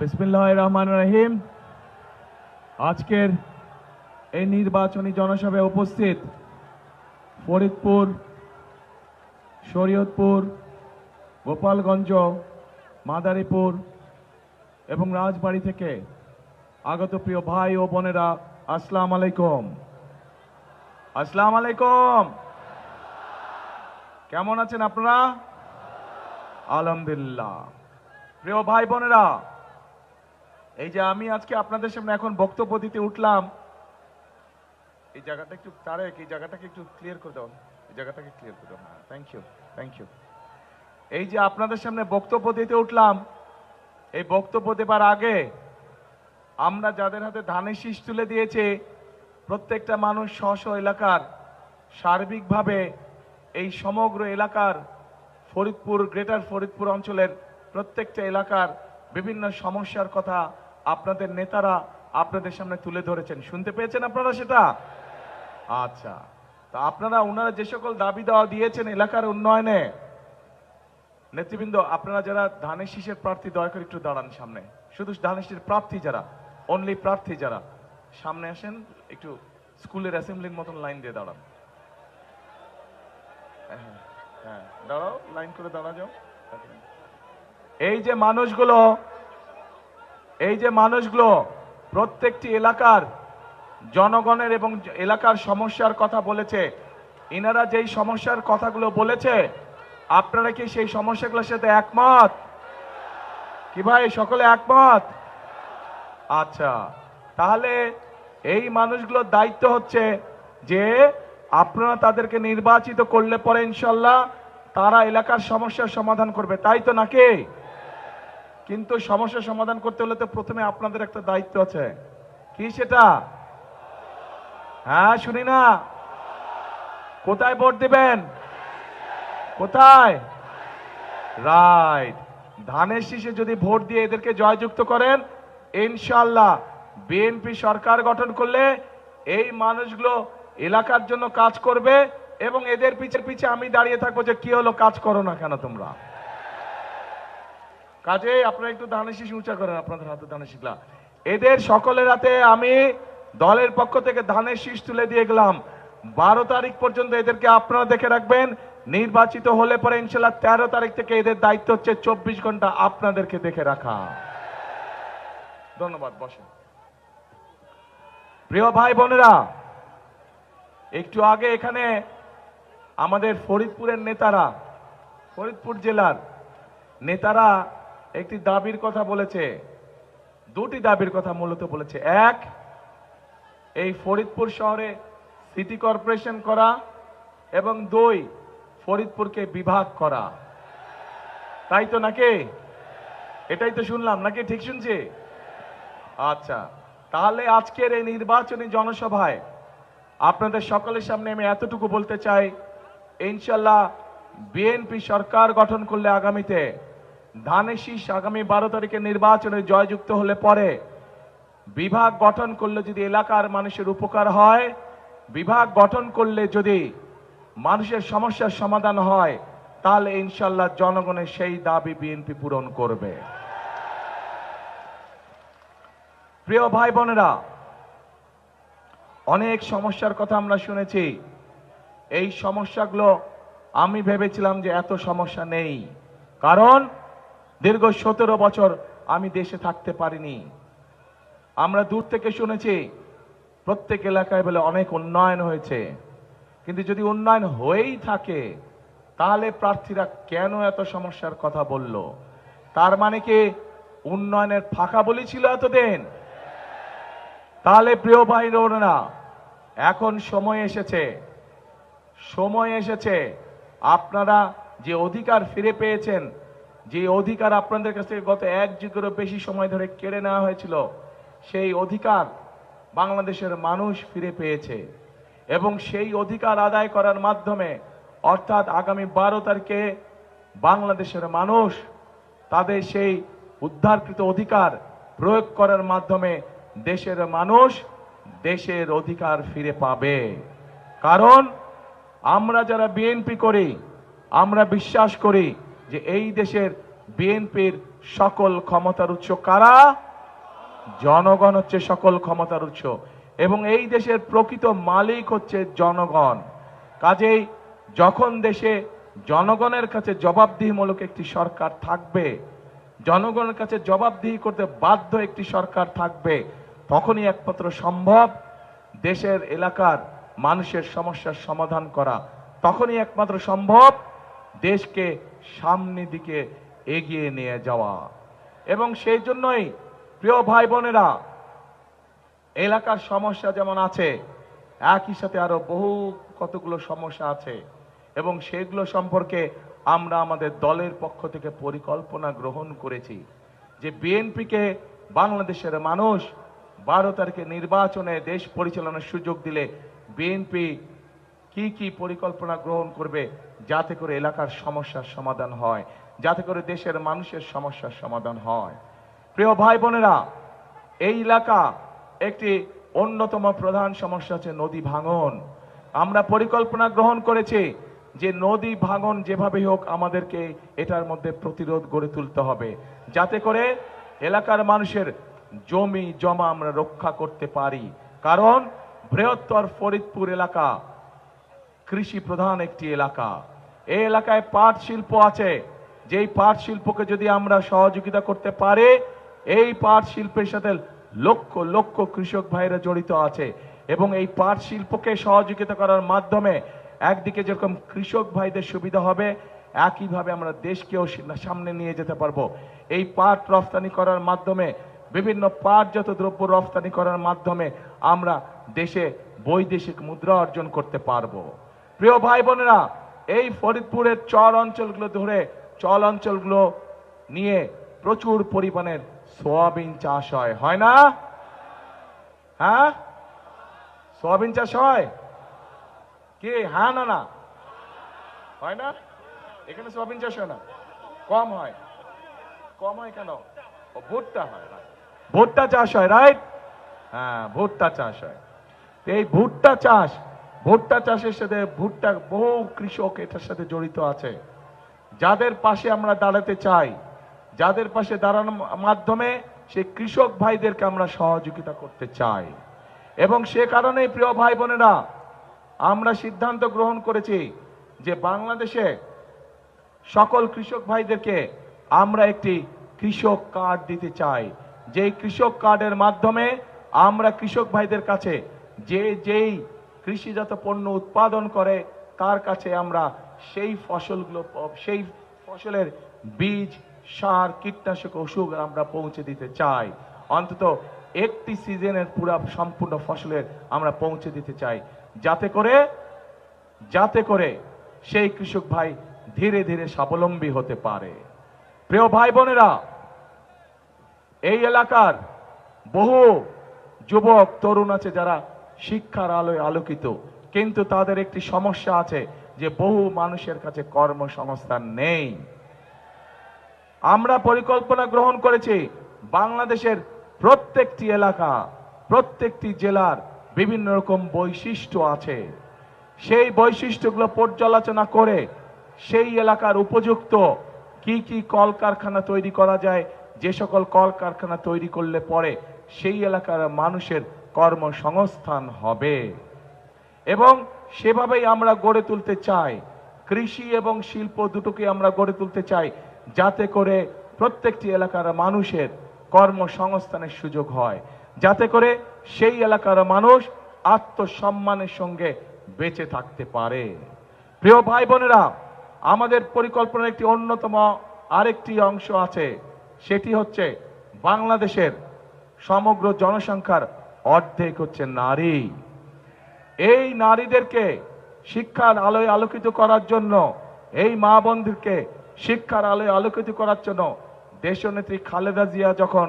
বিসমিল্লাহির রহমানির রহিম। আজকের এই নির্বাচনী জনসভায় উপস্থিত ফরিদপুর, শরীয়তপুর, গোপালগঞ্জ, মাদারীপুর এবং রাজবাড়ী থেকে আগত প্রিয় ভাই ও বোনেরা, আসসালামু আলাইকুম। আসসালামু আলাইকুম। কেমন আছেন আপনারা? আলহামদুলিল্লাহ। প্রিয় ভাই বোনেরা, এই যে আমি আজকে আপনাদের সামনে এখন বক্তব্য দিতে উঠলাম, এই জায়গাটা একটু তারেক, এই জায়গাটাকে একটু ক্লিয়ার করে দাও, এই জায়গাটাকে ক্লিয়ার করে দাও। হ্যাঁ, থ্যাংক ইউ, থ্যাংক ইউ। এই যে আপনাদের সামনে বক্তব্য দিতে উঠলাম, এই বক্তব্য দেবার আগে আমরা যাদের হাতে ধানের শীষ তুলে দিয়েছে, প্রত্যেকটা মানুষ স্ব এলাকার সার্বিকভাবে এই সমগ্র এলাকার ফরিদপুর, গ্রেটার ফরিদপুর অঞ্চলের প্রত্যেকটা এলাকার বিভিন্ন সমস্যার কথা আপনাদের নেতারা আপনাদের সামনে তুলে ধরেছেন। শুনতে পেয়েছেন আপনারা সেটা? আচ্ছা, তা আপনারা ওনারা যে সকল দাবি দেওয়া দিয়েছেন এলাকার উন্নয়নে, নেতৃবৃন্দ আপনারা যারা ধানের শীষের প্রার্থী, দয়া করে একটু দাঁড়ান সামনে। শুধু ধানের শীষের প্রার্থী যারা, অনলি প্রার্থী যারা, সামনে আসেন, একটু স্কুলের অ্যাসেম্বলির মতন লাইন দিয়ে দাঁড়ান। হ্যাঁ, দাঁড়াও, লাইন করে দাঁড়া যাও। এই যে মানুষগুলো প্রত্যেকটি এলাকার জনগণের এবং এলাকার সমস্যার কথা বলেছে, ইনারা যেই সমস্যার কথাগুলো বলেছে, আপনারা কি সেই সমস্যাগুলোর সাথে একমত? কি ভাই, সকলে একমত? আচ্ছা, তাহলে এই মানুষগুলোর দায়িত্ব হচ্ছে যে আপনারা তাদেরকে নির্বাচিত করলে পরে ইনশাল্লাহ তারা এলাকার সমস্যার সমাধান করবে, তাই তো নাকি? কিন্তু সমস্যার সমাধান করতে হলে তো প্রথমে আপনাদের একটা দায়িত্ব আছে। কি সেটা? হ্যাঁ, শুনি না। কোথায় ভোট দিবেন? কোথায়? রাইট, ধানের শীষে যদি ভোট দিয়ে এদেরকে জয়যুক্ত করেন, ইনশাআল্লাহ বিএনপি সরকার গঠন করলে এই মানুষগুলো এলাকার জন্য কাজ করবে এবং এদের পিছে আমি দাঁড়িয়ে থাকবো যে কি হলো, কাজ করো না কেন তোমরা? কাজে আপনারা একটু ধানের শীষ উঁচা করেন, আপনাদের হাতে ধানের শীষলা। এদের সকলের হাতে আমি দলের পক্ষ থেকে ধানের শীষ তুলে দিয়ে গেলাম। 12 তারিখ পর্যন্ত এদেরকে আপনারা দেখে রাখবেন। নির্বাচিত হলে পরে ইনশাল্লাহ 13 তারিখ থেকে এদের দায়িত্ব হচ্ছে 24 ঘন্টা আপনাদেরকে দেখে রাখা। ধন্যবাদ, বসেন। প্রিয় ভাই বোনেরা, একটু আগে এখানে আমাদের ফরিদপুরের নেতারা, ফরিদপুর জেলার নেতারা একটি দাবির কথা বলেছে, দুটি দাবির কথা মূলত বলেছে। এক, এই ফরিদপুর শহরে সিটি কর্পোরেশন করা এবং 2, ফরিদপুরকে বিভাগ করা। তাই তো নাকি? এটাই তো শুনলাম নাকি? ঠিক শুনছি? আচ্ছা, তাহলে আজকের এই নির্বাচনী জনসভায় আপনাদের সকলের সামনে আমি এতটুকু বলতে চাই, ইনশাল্লাহ বিএনপি সরকার গঠন করলে আগামীতে ধানের শীষ আগামী 12 তারিখে নির্বাচনে জয়যুক্ত হলে পরে বিভাগ গঠন করলে যদি এলাকার মানুষের উপকার হয়, বিভাগ গঠন করলে যদি মানুষের সমস্যার সমাধান হয়, তাহলে ইনশাল্লাহ জনগণের সেই দাবি বিএনপি পূরণ করবে। প্রিয় ভাই বোনেরা, অনেক সমস্যার কথা আমরা শুনেছি। এই সমস্যাগুলো আমি ভেবেছিলাম যে এত সমস্যা নেই, কারণ দীর্ঘ 17 বছর আমি দেশে থাকতে পারিনি। আমরা দূর থেকে শুনেছি প্রত্যেক এলাকায় বলে অনেক উন্নয়ন হয়েছে, কিন্তু যদি উন্নয়ন হয়েই থাকে তাহলে প্রার্থীরা কেন এত সমস্যার কথা বলল? তার মানে কি উন্নয়নের ফাঁকা বলি ছিল এতদিন? তাহলে প্রিয় ভাই বোনেরা, এখন সময় এসেছে আপনারা যে অধিকার ফিরে পেয়েছেন, যে অধিকার আপনাদের কাছ থেকে গত 1 যুগেরও বেশি সময় ধরে কেড়ে নেওয়া হয়েছিল, সেই অধিকার বাংলাদেশের মানুষ ফিরে পেয়েছে এবং সেই অধিকার আদায় করার মাধ্যমে, অর্থাৎ আগামী 12 তারিখে বাংলাদেশের মানুষ তাদের সেই উদ্ধারকৃত অধিকার প্রয়োগ করার মাধ্যমে দেশের মানুষ দেশের অধিকার ফিরে পাবে। কারণ আমরা যারা বিএনপি করি, আমরা বিশ্বাস করি যে এই দেশের বিএনপির সকল ক্ষমতার উৎস কারা? জনগণ হচ্ছে সকল ক্ষমতার উৎস, এবং এই দেশের প্রকৃত মালিক হচ্ছে জনগণ। কাজেই যখন দেশে জনগণের কাছে জবাবদিহিমূলক একটি সরকার থাকবে, জনগণের কাছে জবাবদিহি করতে বাধ্য একটি সরকার থাকবে, তখনই একমাত্র সম্ভব দেশের এলাকার মানুষের সমস্যার সমাধান করা, তখনই একমাত্র সম্ভব দেশকে সামনের দিকে এগিয়ে নিয়ে যাওয়া। এবং সেই জন্যই প্রিয় ভাই বোনেরা, এলাকার সমস্যা যেমন আছে, একই সাথে আরো বহু কতগুলো সমস্যা আছে, এবং সেগুলো সম্পর্কে আমরা আমাদের দলের পক্ষ থেকে পরিকল্পনা গ্রহণ করেছি যে বিএনপিকে বাংলাদেশের মানুষ 12 তারিখে নির্বাচনে দেশ পরিচালনার সুযোগ দিলে বিএনপি কি কি পরিকল্পনা গ্রহণ করবে যাতে করে এলাকার সমস্যার সমাধান হয়, যাতে করে দেশের মানুষের সমস্যার সমাধান হয়। প্রিয় ভাই বোনেরা, এই এলাকা একটি অন্যতম প্রধান সমস্যা হচ্ছে নদী ভাঙন। আমরা পরিকল্পনা গ্রহণ করেছি যে নদী ভাঙন যেভাবে হোক আমাদেরকে এটার মধ্যে প্রতিরোধ গড়ে তুলতে হবে, যাতে করে এলাকার মানুষের জমি জমা আমরা রক্ষা করতে পারি। কারণ বৃহত্তর ফরিদপুর এলাকা কৃষি প্রধান একটি এলাকা। এই এলাকায় পাট শিল্প আছে, যেই পাট শিল্পকে যদি আমরা সহযোগিতা করতে পারি, এই পাট শিল্পের সাথে লক্ষ লক্ষ কৃষক ভাইরা জড়িত আছে, এবং এই পাট শিল্পকে সহযোগিতা করার মাধ্যমে একদিকে যেরকম কৃষক ভাইদের সুবিধা হবে, একইভাবে আমরা দেশকেও সামনে নিয়ে যেতে পারবো। এই পাট রফতানি করার মাধ্যমে, বিভিন্ন পাটজাত দ্রব্য রফতানি করার মাধ্যমে আমরা দেশে বৈদেশিক মুদ্রা অর্জন করতে পারবো। প্রিয় ভাই বোনেরা, এই ফরিদপুরের চর অঞ্চলগুলো ধরে চল অঞ্চলগুলো নিয়ে প্রচুর পরিমাণের সোয়াবিন চাষ হয়, হয় না? হ্যাঁ, সোয়াবিন চাষ হয় কি? হ্যাঁ না না হয় না? এখানে সোয়াবিন চাষ হয় না, কম হয়। কম হয় কেন? ভুট্টা হয়, ভুট্টা চাষ হয়, রাইট? হ্যাঁ, ভুট্টা চাষ হয়। এই ভুট্টা চাষের সাথে বহু কৃষক এটার সাথে জড়িত আছে, যাদের পাশে আমরা দাঁড়াতে চাই, যাদের পাশে দাঁড়ানোর মাধ্যমে সেই কৃষক ভাইদেরকে আমরা সহযোগিতা করতে চাই। এবং সে কারণেই প্রিয় ভাই বোনেরা, আমরা সিদ্ধান্ত গ্রহণ করেছি যে বাংলাদেশে সকল কৃষক ভাইদেরকে আমরা একটি কৃষক কার্ড দিতে চাই, যেই কৃষক কার্ডের মাধ্যমে আমরা কৃষক ভাইদের কাছে যেই কৃষিজাত পণ্য উৎপাদন করে তার কাছে আমরা সেই ফসলের বীজ, সার, কীটনাশক, ওষুধ আমরা পৌঁছে দিতে চাই। অন্তত একটি সিজনের সম্পূর্ণ ফসলের আমরা পৌঁছে দিতে চাই, যাতে করে সেই কৃষক ভাই ধীরে ধীরে স্বাবলম্বী হতে পারে। প্রিয় ভাই বোনেরা, এই এলাকার বহু যুবক তরুণ আছে যারা শিক্ষার আলোয় আলোকিত, কিন্তু তাদের একটি সমস্যা আছে যে বহু মানুষের কাছে কর্মসংস্থান নেই। আমরা পরিকল্পনা গ্রহণ করেছি বাংলাদেশের প্রত্যেকটি এলাকা, প্রত্যেকটি জেলার বিভিন্ন রকম বৈশিষ্ট্য আছে, সেই বৈশিষ্ট্যগুলো পর্যালোচনা করে সেই এলাকার উপযুক্ত কি কি কলকারখানা তৈরি করা যায়, যে সকল কলকারখানা তৈরি করলে পরে সেই এলাকার মানুষের কর্মসংস্থান হবে, এবং সেভাবেই আমরা গড়ে তুলতে চাই। কৃষি এবং শিল্প দুটোকে আমরা গড়ে তুলতে চাই, যাতে করে প্রত্যেকটি এলাকার মানুষের কর্মসংস্থানের সুযোগ হয়, যাতে করে সেই এলাকার মানুষ আত্মসম্মানের সঙ্গে বেঁচে থাকতে পারে। প্রিয় ভাই বোনেরা, আমাদের পরিকল্পনার একটি অন্যতম আরেকটি অংশ আছে, সেটি হচ্ছে বাংলাদেশের সমগ্র জনসংখ্যার অর্ধেক হচ্ছে নারী। এই নারীদেরকে শিক্ষার আলোয় আলোকিত করার জন্য, এই মা বোনদেরকে শিক্ষার আলোয় আলোকিত করার জন্য দেশনেত্রী খালেদা জিয়া যখন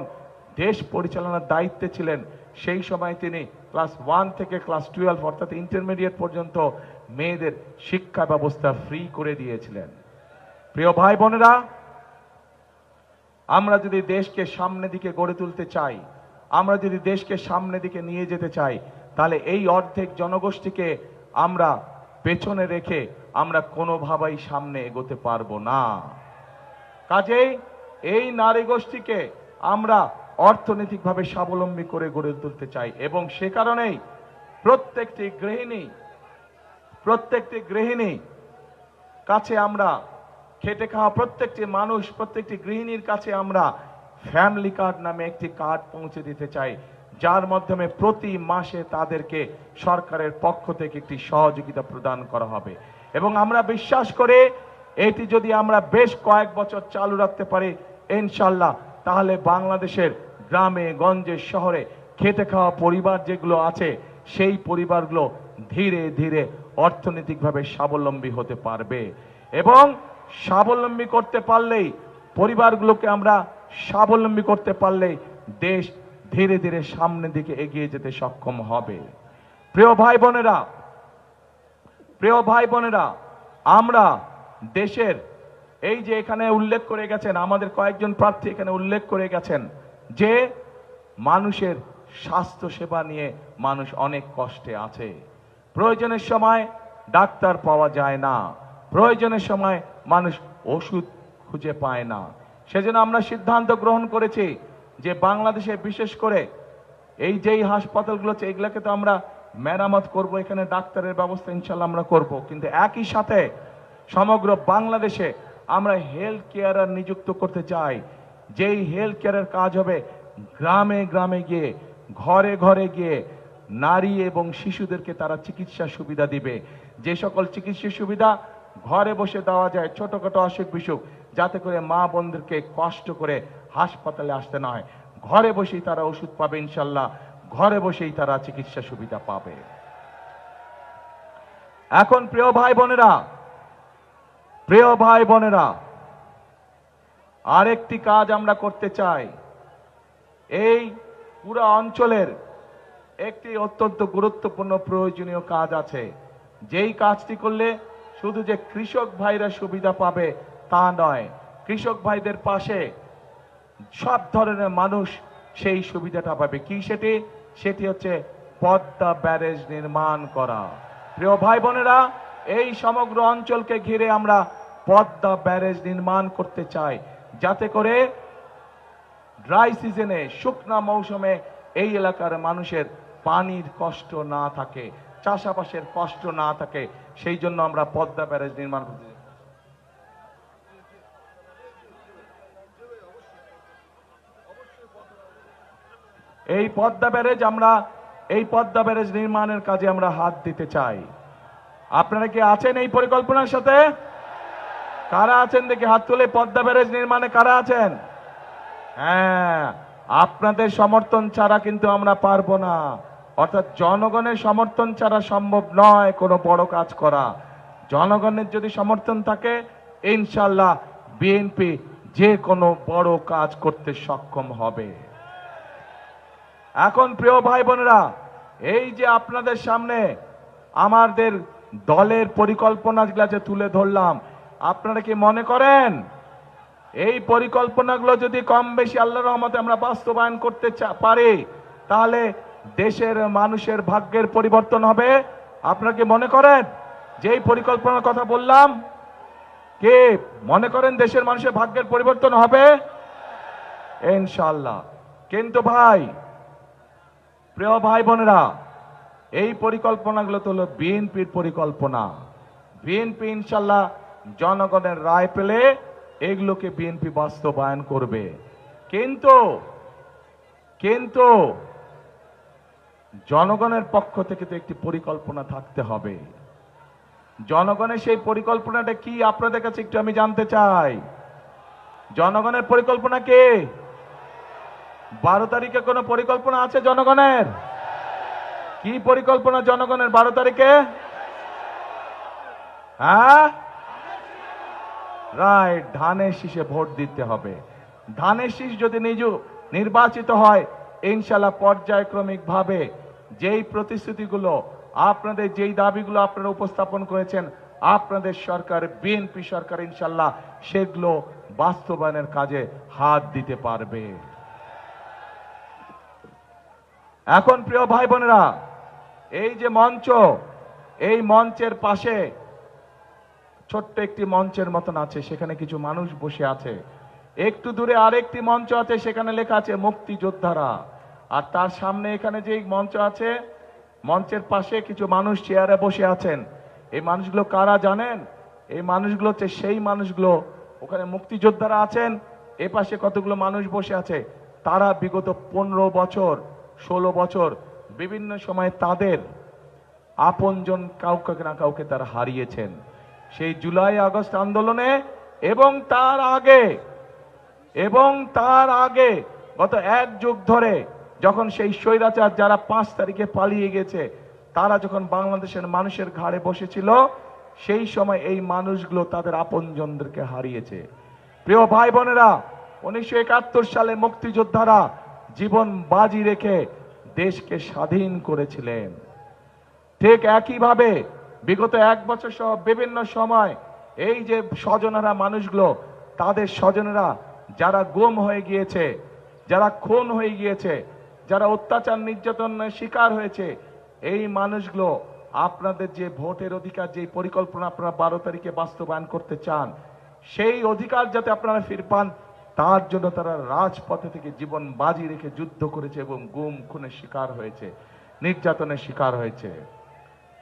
দেশ পরিচালনার দায়িত্বে ছিলেন, সেই সময় তিনি ক্লাস 1 থেকে ক্লাস 12 অর্থাৎ ইন্টারমিডিয়েট পর্যন্ত মেয়েদের শিক্ষা ব্যবস্থা ফ্রি করে দিয়েছিলেন। প্রিয় ভাই বোনেরা, আমরা যদি দেশকে সামনের দিকে গড়ে তুলতে চাই, আমরা যদি দেশকে সামনের দিকে নিয়ে যেতে চাই, তাহলে এই অর্ধেক জনগোষ্ঠীকে আমরা পেছনে রেখে আমরা কোনোভাবেই সামনে এগোতে পারবো না। কাজেই এই নারী গোষ্ঠীকে আমরা অর্থনৈতিকভাবে স্বাবলম্বী করে গড়ে তুলতে চাই এবং সে কারণেই প্রত্যেকটি গৃহিণী কাছে আমরা খেটে খাওয়া প্রত্যেকটি মানুষ, প্রত্যেকটি গৃহিণীর কাছে আমরা ফ্যামিলি কার্ড নামে একটি কার্ড পৌঁছে দিতে চাই, যার মাধ্যমে প্রতি মাসে তাদেরকে সরকারের পক্ষ থেকে একটি সহযোগিতা প্রদান করা হবে। এবং আমরা বিশ্বাস করে এটি যদি আমরা বেশ কয়েক বছর চালু রাখতে পারি ইনশাল্লাহ, তাহলে বাংলাদেশের গ্রামে গঞ্জে শহরে খেটে খাওয়া পরিবার যেগুলো আছে সেই পরিবারগুলো ধীরে ধীরে অর্থনৈতিকভাবে স্বাবলম্বী হতে পারবে। এবং স্বাবলম্বী করতে পারলেই, পরিবারগুলোকে আমরা স্বাবলম্বী করতে পারলেই দেশ ধীরে ধীরে সামনের দিকে এগিয়ে যেতে সক্ষম হবে। প্রিয় ভাই বোনেরা, আমরা দেশের এই যে এখানে উল্লেখ করে গেছেন, আমাদের কয়েকজন প্রার্থী এখানে উল্লেখ করে গেছেন যে মানুষের স্বাস্থ্য সেবা নিয়ে মানুষ অনেক কষ্টে আছে। প্রয়োজনের সময় ডাক্তার পাওয়া যায় না, প্রয়োজনের সময় মানুষ ওষুধ খুঁজে পায় না। সেজন্য আমরা সিদ্ধান্ত গ্রহণ করেছি যে বাংলাদেশে বিশেষ করে এই যেই হাসপাতালগুলো আছে এগুলোকে তো আমরা মেরামত করব, এখানে ডাক্তারের ব্যবস্থা ইনশাল্লাহ আমরা করব, কিন্তু একই সাথে সমগ্র বাংলাদেশে আমরা হেলথ কেয়ারার নিযুক্ত করতে চাই। যেই হেলথ কেয়ারের কাজ হবে গ্রামে গ্রামে গিয়ে, ঘরে ঘরে গিয়ে নারী এবং শিশুদেরকে তারা চিকিৎসা সুবিধা দিবে। যে সকল চিকিৎসা সুবিধা ঘরে বসে দেওয়া যায়, ছোটখাটো অসুখ বিসুখ, যাতে করে মা বোনদেরকে কষ্ট করে হাসপাতালে আসতে না হয়, ঘরে বসেই তারা ওষুধ পাবে ইনশাল্লাহ, ঘরে বসেই তারা চিকিৎসা সুবিধা পাবে। এখন প্রিয় ভাই বোনেরা, আরেকটি কাজ আমরা করতে চাই। এই পুরো অঞ্চলের একটি অত্যন্ত গুরুত্বপূর্ণ প্রয়োজনীয় কাজ আছে, যেই কাজটি করলে শুধু যে কৃষক ভাইরা সুবিধা পাবে তা নয়, কৃষক ভাইদের পাশে সব ধরনের মানুষ সেই সুবিধাটা পাবে। কি সেটি হচ্ছে পদ্মা ব্যারেজ নির্মাণ করা। প্রিয় ভাই বোনেরা, এই সমগ্র অঞ্চলকে ঘিরে আমরা পদ্মা ব্যারেজ নির্মাণ করতে চাই, যাতে করে ড্রাই সিজনে, শুকনা মৌসুমে এই এলাকার মানুষের পানির কষ্ট না থাকে, চাষাবাসের কষ্ট না থাকে। সেই জন্য আমরা পদ্মা ব্যারেজ নির্মাণ করতে চাই। এই পদ্মা ব্যারেজ নির্মাণের কাজে আমরা হাত দিতে চাই। আপনারা কি আছেন এই পরিকল্পনার সাথে? কারা আছেন দেখি হাত তুলে। পদ্মা ব্যারেজ নির্মাণে কারা আছেন? হ্যাঁ, আপনাদের সমর্থন ছাড়া কিন্তু আমরা পারবো না। অর্থাৎ জনগণের সমর্থন ছাড়া সম্ভব নয় কোনো বড় কাজ করা। জনগণের যদি সমর্থন থাকে ইনশাল্লাহ বিএনপি যে কোনো বড় কাজ করতে সক্ষম হবে। এখন প্রিয় ভাই বোনেরা, এই যে আপনাদের সামনে আমাদের দলের পরিকল্পনাগুলো যে তুলে ধরলাম, আপনারা কি মনে করেন এই পরিকল্পনাগুলো যদি কম বেশি আল্লাহর রহমতে আমরা বাস্তবায়ন করতে পারি তাহলে দেশের মানুষের ভাগ্যের পরিবর্তন হবে? আপনারা কি মনে করেন যে এই পরিকল্পনার কথা বললাম, কি মনে করেন দেশের মানুষের ভাগ্যের পরিবর্তন হবে? ইনশাআল্লাহ। কিন্তু প্রিয় ভাই বোনেরা, এই পরিকল্পনাগুলো তো হলো বিএনপির পরিকল্পনা। বিএনপি ইনশাআল্লাহ জনগণের রায় পেলে এগুলোকে বিএনপি বাস্তবায়ন করবে। কিন্তু জনগণের পক্ষ থেকে তো একটি পরিকল্পনা থাকতে হবে। জনগণের সেই পরিকল্পনাটা কি আপনাদের কাছে একটু আমি জানতে চাই। জনগণের পরিকল্পনা কি? 12 তারিখে কোনো পরিকল্পনা আছে জনগণের? কি পরিকল্পনা জনগণের 12 তারিখে? হ্যাঁ, রাইট, ধানের শীষে ভোট দিতে হবে। ধানের শীষ যদি নির্বাচিত হয় ইনশাআল্লাহ পর্যায়ক্রমিক ভাবে যেই প্রতিশ্রুতিগুলো আপনাদের, যেই দাবিগুলো আপনারা উপস্থাপন করেছেন, আপনাদের সরকার বিএনপি সরকার ইনশাআল্লাহ সেগুলো বাস্তবায়নের কাজে হাত দিতে পারবে। এখন প্রিয় ভাই বোনেরা, এই যে মঞ্চ, এই মঞ্চের পাশে ছোট্ট একটি মঞ্চের মতন আছে, সেখানে কিছু মানুষ বসে আছে। একটু দূরে আরেকটি মঞ্চ আছে, সেখানে লেখা আছে মুক্তিযোদ্ধারা। আর তার সামনে এখানে যে মঞ্চ আছে, মঞ্চের পাশে কিছু মানুষ চেয়ারে বসে আছেন। এই মানুষগুলো কারা জানেন? এই মানুষগুলো হচ্ছে সেই মানুষগুলো, ওখানে মুক্তিযোদ্ধারা আছেন, এ পাশে কতগুলো মানুষ বসে আছে। তারা বিগত 15 বছর 16 বছর বিভিন্ন সময় তাদের আপনজন কাউকে না কাউকে তারা হারিয়েছেন। সেই জুলাই আগস্ট আন্দোলনে এবং তার আগে গত 1 যুগ ধরে যখন সেই স্বৈরাচার যারা 5 তারিখে পালিয়ে গেছে, তারা যখন বাংলাদেশের মানুষের ঘাড়ে বসেছিল, সেই সময় এই মানুষগুলো তাদের আপনজনদেরকে হারিয়েছে। প্রিয় ভাই বোনেরা, 1971 সালে মুক্তিযোদ্ধারা জীবন বাজি রেখে দেশকে স্বাধীন করেছিলেন। ঠিক একইভাবে বিগত 1 বছর সহ বিভিন্ন সময় এই যে স্বজনেরা মানুষগুলো, তাদের স্বজনেরা যারা গুম হয়ে গিয়েছে, যারা খুন হয়ে গিয়েছে, যারা অত্যাচার নির্যাতনের শিকার হয়েছে, এই মানুষগুলো আপনাদের যে ভোটের অধিকার, যে পরিকল্পনা আপনারা 12 তারিখে বাস্তবায়ন করতে চান, সেই অধিকার যাতে আপনারা ফিরে পান, তার জন্য তারা রাজপথে থেকে জীবন বাজি রেখে যুদ্ধ করেছে এবং গুম খুনের শিকার হয়েছে, নির্যাতনের শিকার হয়েছে।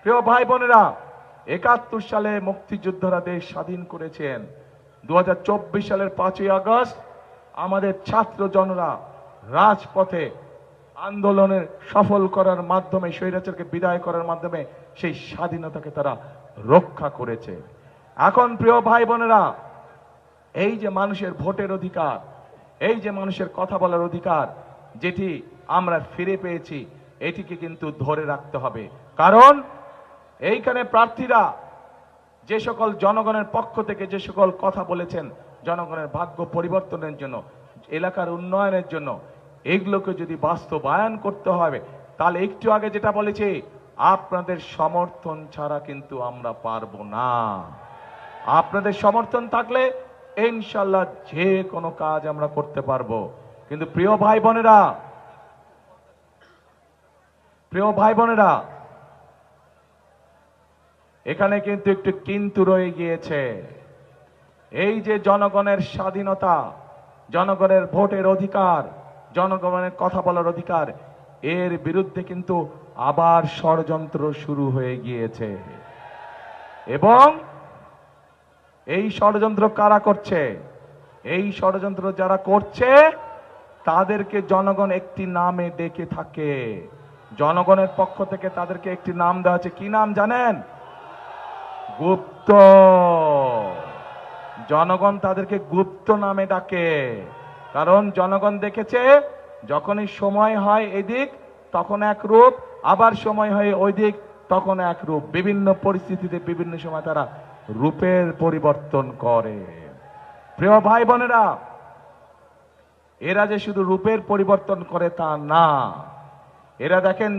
প্রিয় ভাই বোনেরা, 71 সালে মুক্তিযোদ্ধারা দেশ স্বাধীন করেছেন। 2024 সালের 5ই আগস্ট আমাদের ছাত্র জনরা রাজপথে আন্দোলনের সফল করার মাধ্যমে, স্বৈরাচারকে বিদায় করার মাধ্যমে সেই স্বাধীনতাকে তারা রক্ষা করেছে। এখন প্রিয় ভাই বোনেরা, এই যে মানুষের ভোটের অধিকার, এই যে মানুষের কথা বলার অধিকার যেটি আমরা ফিরে পেয়েছি, এটিকে কিন্তু ধরে রাখতে হবে। কারণ এইখানে প্রার্থীরা যে সকল জনগণের পক্ষ থেকে যে সকল কথা বলেছেন, জনগণের ভাগ্য পরিবর্তনের জন্য, এলাকার উন্নয়নের জন্য, এগুলোকে যদি বাস্তবায়ন করতে হবে, তাহলে একটু আগে যেটা বলেছি, আপনাদের সমর্থন ছাড়া কিন্তু আমরা পারবো না। আপনাদের সমর্থন থাকলে ইনশাল্লাহ যে কোনো কাজ আমরা করতে পারবো। কিন্তু প্রিয় ভাই বোনেরা, এখানে কিন্তু একটু কিন্তু রয়ে গিয়েছে। এই যে জনগণের স্বাধীনতা, জনগণের ভোটের অধিকার, জনগণের কথা বলার অধিকার, এর বিরুদ্ধে কিন্তু আবার ষড়যন্ত্র শুরু হয়ে গিয়েছে। এবং এই ষড়যন্ত্র কারা করছে? এই ষড়যন্ত্র যারা করছে তাদেরকে জনগণ একটি নামে ডেকে থাকে। জনগণের পক্ষ থেকে তাদেরকে একটি নাম দেওয়া আছে। কি নাম জানেন? গুপ্ত। জনগণ তাদেরকে গুপ্ত নামে ডাকে। কারণ জনগণ দেখেছে, যখনই সময় হয় এদিক তখন এক রূপ, আবার সময় হয় ওই দিক তখন এক রূপ। বিভিন্ন পরিস্থিতিতে বিভিন্ন সময় তারা রূপের পরিবর্তন করে। প্রিয় ভাই বোনেরা, এরা যে শুধু রূপের পরিবর্তন করে তা না, এরা দেখেন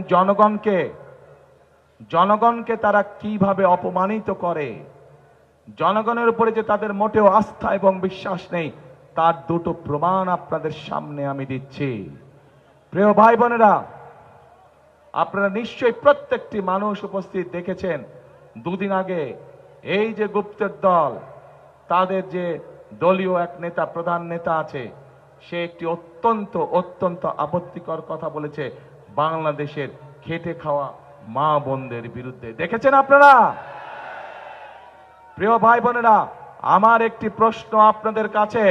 জনগণকে তারা কিভাবে অপমানিত করে। জনগণের উপরে যে তাদের মোটেও আস্থা এবং বিশ্বাস নেই, তার দুটো প্রমাণ আপনাদের সামনে আমি দিচ্ছি। প্রিয় ভাই বোনেরা, আপনারা নিশ্চয়ই প্রত্যেকটি মানুষ উপস্থিত দেখেছেন, 2 দিন আগে এই যে গুপ্তের দল, তাদের যে দলীয় এক নেতা, প্রধান নেতা আছে, সে একটি অত্যন্ত আপত্তিকর কথা বলেছে বাংলাদেশের খেটে খাওয়া মা বোনদের বিরুদ্ধে। দেখেছেন আপনারা? প্রিয় ভাই বোনেরা, আমার একটি প্রশ্ন আপনাদের কাছে,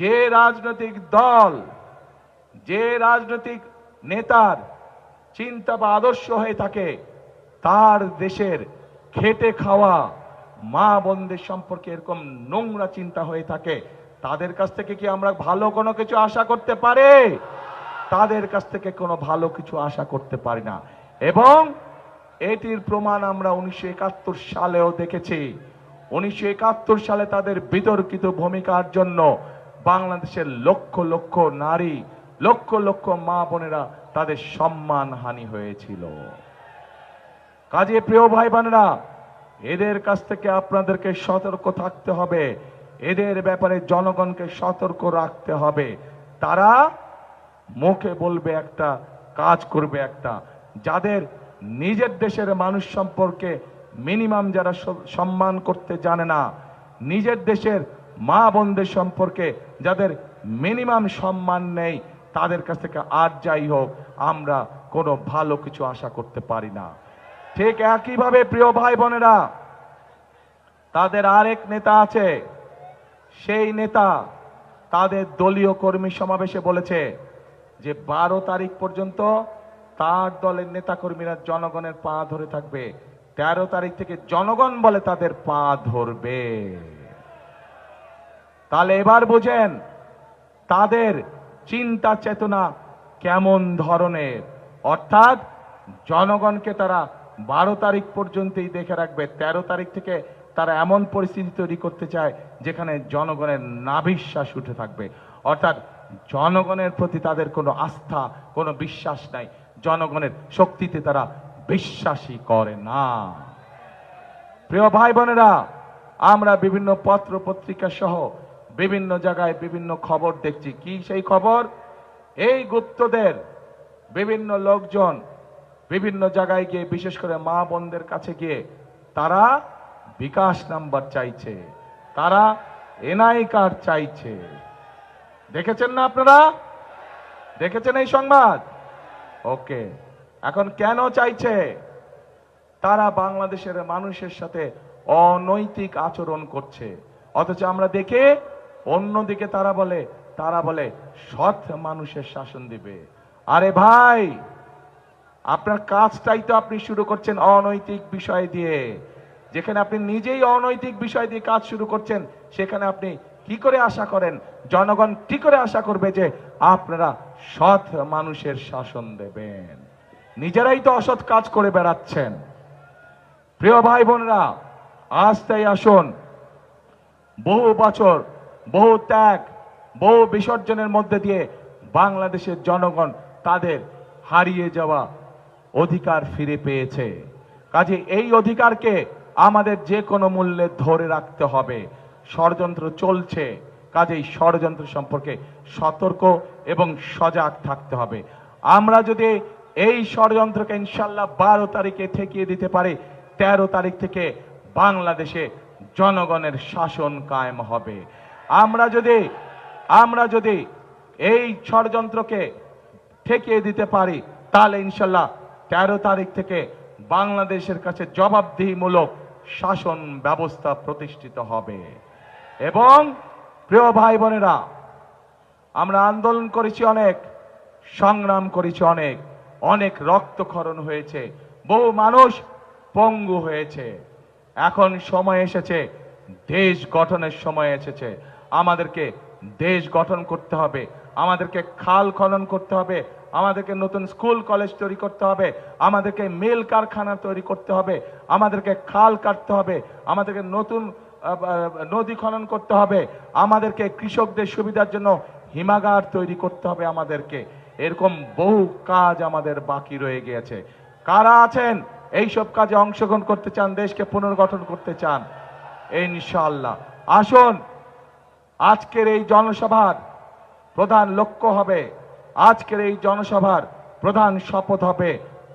যে রাজনৈতিক দল, যে রাজনৈতিক নেতার চিন্তা বা আদর্শ হয়ে থাকে, তার দেশের খেটে খাওয়া মা বোনদের সম্পর্কে এরকম নোংরা চিন্তা হয়ে থাকে, তাদের কাছ থেকে কি আমরা ভালো কোনো কিছু আশা করতে পারি? তাদের কাছ থেকে কোনো ভালো কিছু আশা করতে পারি না। এবং এটির প্রমাণ আমরা 1971 সালেও দেখেছি। 1971 সালে তাদের বিতর্কিত ভূমিকার জন্য বাংলাদেশের লক্ষ লক্ষ নারী, লক্ষ লক্ষ মা বোনেরা তাদের সম্মান হানি হয়েছিল। কাজে প্রিয় ভাই বোনেরা, এদের কাছ থেকে আপনাদেরকে সতর্ক থাকতে হবে। এদের ব্যাপারে জনগণকে সতর্ক রাখতে হবে। তারা মুখে বলবে একটা, কাজ করবে একটা। যাদের নিজের দেশের মানুষ সম্পর্কে মিনিমাম যারা সম্মান করতে জানে না, নিজের দেশের মা বোনদের সম্পর্কে যাদের মিনিমাম সম্মান নেই, তাদের কাছ থেকে আর যাই হোক আমরা কোনো ভালো কিছু আশা করতে পারি না। ঠিক একইভাবে প্রিয় ভাই বোনেরা, তাদের আরেক নেতা আছে, সেই নেতা তাদের দলীয় কর্মী সমাবেশে বলেছে যে 12 তারিখ পর্যন্ত তার দলের নেতাকর্মীরা জনগণের পা ধরে থাকবে, 13 তারিখ থেকে জনগণ বলে তাদের পা ধরবে। তাহলে এবার বুঝেন তাদের চিন্তা চেতনা কেমন ধরনের। অর্থাৎ জনগণকে তারা 12 তারিখ পর্যন্তই দেখে রাখবে, 13 তারিখ থেকে তারা এমন পরিস্থিতি তৈরি করতে চায় যেখানে জনগণের নাভিশ্বাস উঠে থাকবে। অর্থাৎ জনগণের প্রতি তাদের কোনো আস্থা, কোনো বিশ্বাস নাই, জনগণের শক্তিতে তারা বিশ্বাসই করে না। প্রিয় ভাই বোনেরা, আমরা বিভিন্ন পত্র পত্রিকা সহ বিভিন্ন জায়গায় বিভিন্ন খবর দেখছি। কি সেই খবর? এই গুপ্তদের বিভিন্ন লোকজন বিভিন্ন জায়গায় গিয়ে, বিশেষ করে মা বোনদের কাছে গিয়ে তারা বিকাশ নাম্বার চাইছে, তারা এনআই কার্ড চাইছে। দেখেছেন না আপনারা? দেখেছেন এই সংবাদ? ওকে, এখন কেন চাইছে? তারা বাংলাদেশের মানুষের সাথে অনৈতিক আচরণ করছে, অথচ আমরা দেখে অন্যদিকে তারা বলে সৎ মানুষের শাসন দিবে। আরে ভাই, আপনার কাজটাই তো আপনি শুরু করছেন অনৈতিক বিষয় দিয়ে। যেখানে আপনি নিজেই অনৈতিক বিষয় দিয়ে কাজ শুরু করছেন, সেখানে আপনি কি করে আশা করেন, জনগণ কি করে আশা করবে যে আপনারা সৎ মানুষের শাসন দেবেন? নিজেরাই তো অসৎ কাজ করে বেড়াচ্ছেন। প্রিয় ভাই বোনেরা, আজ তাই আসুন, বহু বছর, বহু ত্যাগ, বহু বিসর্জনের মধ্যে দিয়ে বাংলাদেশের জনগণ তাদের হারিয়ে যাওয়া অধিকার ফিরে পেয়েছে। কাজে এই অধিকারকে আমাদের যে কোনো মূল্যে ধরে রাখতে হবে। ষড়যন্ত্র চলছে, কাজেই ষড়যন্ত্র সম্পর্কে সতর্ক এবং সজাগ থাকতে হবে। আমরা যদি এই ষড়যন্ত্রকে ইনশাল্লাহ 12 তারিখে ঠেকিয়ে দিতে পারি, 13 তারিখ থেকে বাংলাদেশে জনগণের শাসন কায়েম হবে। আমরা যদি এই ষড়যন্ত্রকে ঠেকিয়ে দিতে পারি, তাহলে ইনশাল্লাহ 13 তারিখ থেকে বাংলাদেশের কাছে জবাবদিহিমূলক শাসন ব্যবস্থা প্রতিষ্ঠিত হবে। এবং প্রিয় ভাই বোনেরা, আমরা আন্দোলন করেছি অনেক, সংগ্রাম করেছি অনেক রক্তক্ষরণ হয়েছে, বহু মানুষ পঙ্গু হয়েছে। এখন সময় এসেছে, দেশ গঠনের সময় এসেছে। আমাদেরকে দেশ গঠন করতে হবে, আমাদেরকে খাল খনন করতে হবে, আমাদেরকে নতুন স্কুল কলেজ তৈরি করতে হবে, আমাদেরকে মিল কারখানা তৈরি করতে হবে, আমাদেরকে খাল কাটতে হবে, আমাদেরকে নতুন নদী খনন করতে হবে, আমাদেরকে কৃষকদের সুবিধার জন্য হিমাগার তৈরি করতে হবে। আমাদেরকে এরকম বহু কাজ আমাদের বাকি রয়ে গিয়েছে। কারা আছেন এইসব কাজে অংশগ্রহণ করতে চান, দেশকে পুনর্গঠন করতে চান? ইনশাআল্লাহ আসুন। আজকের এই জনসভার প্রধান লক্ষ্য হবে, আজকের এই জনসভার প্রধান শপথ হবে,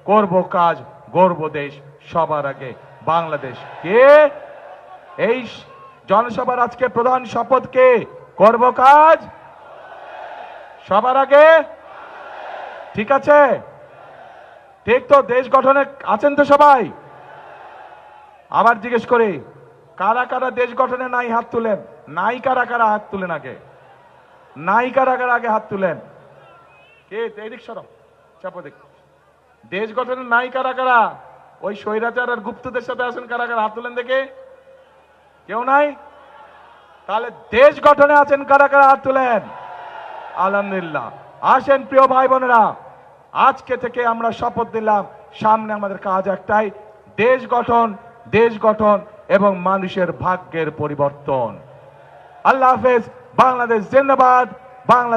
করব কাজ, গর্ব দেশ, সবার আগে বাংলাদেশ। কে এই জনসভার আজকে প্রধান শপথ? কে করব কাজ, সবার আগে? ঠিক আছে, ঠিক তো? দেশ গঠনে আছেন তো সবাই? আবার জিজ্ঞেস করি, কারা কারা দেশ গঠনে নাই হাত তুলেন? নাই কারা কারা হাত তুলেন আগে? নাই কারা কারা আগে হাত তুলেন? কে? এদিক সরো, চাপো দেখ। দেশ গঠনে নাই কারা কারা? ওই স্বৈরাচার আর গুপ্তদের সাথে আছেন কারা কারা? হাত তুলেন দেখে। কেউ নাই? তাহলে দেশ গঠনে আছেন কারা কারা? হাত তুলেন। আলহামদুলিল্লাহ। আসেন প্রিয় ভাই বোনেরা, আজকে থেকে আমরা শপথ দিলাম, সামনে আমাদের কাজ একটাই, দেশ গঠন এবং মানুষের ভাগ্যের পরিবর্তন। আল্লাহ হাফেজ। বাংলাদেশ জিন্দাবাদ। বাংলাদেশ